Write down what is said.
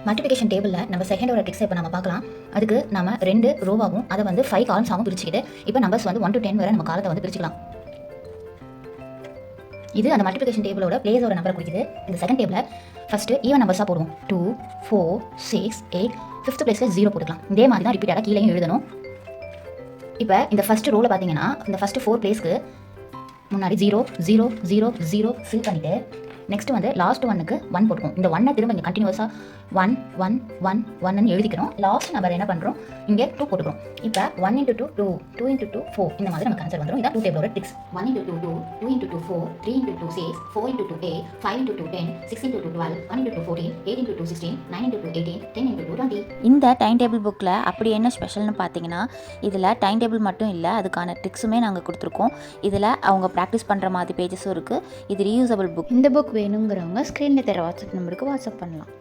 Multiplication டேபிளில் நம்ம செகண்டோட ட்ரிக்ஸை இப்போ நம்ம பார்க்கலாம். அதுக்கு நம்ம 2 ரோவாகவும் அதை வந்து 5 காலம்ஸாகவும் பிரிச்சுக்கிட்டு இப்போ நம்பர்ஸ் வந்து 1 to 10 வரை நம்ம காலத்தை வந்து பிரிச்சுக்கலாம். இது அந்த மல்டிப்ளிகேஷன் டேபிளோட பிளேஸோட நம்பரை குறிக்குது. இந்த செகண்ட் டேபிளில் ஃபஸ்ட்டு ஈவன் நம்பர்ஸாக போடுவோம். 2, 4, 6, 8, 5th பிளேஸில் 0 போட்டுக்கலாம். இதே மாதிரி தான் ரிப்பீட்டாக கீழேயும் எழுதணும். இப்போ இந்த ஃபஸ்ட்டு ரோவில் பார்த்தீங்கன்னா இந்த ஃபஸ்ட்டு 4 பிளேஸ்க்கு முன்னாடி 0, 0, 0, 0 ஃபில் பண்ணிவிட்டு நெக்ஸ்ட் வந்து லாஸ்ட் ஒன்னுக்கு 1 போட்டுக்கும். இந்த 1 திரும்ப இங்கே கண்டினியூஸாக 1, 1, 1, 1ன்னு எழுதிக்கிறோம். லாஸ்ட் நம்பர் என்ன பண்ணுறோம், இங்கே 2 போட்டுக்கிறோம். இப்போ 1 into 2 2, 2 into 2 4, இந்த மாதிரி நமக்கு ஆன்சர் வந்துடும். இதான் 2 டேபிளோட tricks. 1 into 2 2, 2 into 2 4, 3 into 2 6, 4 into 2 8, 5 into 2 10, 6 into 2 12, 1 into 2 14, 8 into 2 16, 9 into 2 18, 10 into 2 20. இந்த டைம் டேபிள் புக்கில் அப்படி என்ன ஸ்பெஷல்னு பார்த்தீங்கன்னா, இதில் டைம் டேபிள் மட்டும் இல்லை, அதுக்கான ட்ரிக்ஸுமே நாங்கள் கொடுத்துருக்கோம். இதில் அவங்க ப்ராக்டிஸ் பண்ணுற மாதிரி பேஜஸும் இருக்குது. இது ரீயூசபிள் புக். இந்த புக் வேணுங்கிறவங்க ஸ்க்ரீனில் தர வாட்ஸ்அப் நம்பருக்கு வாட்ஸ்அப் பண்ணலாம்.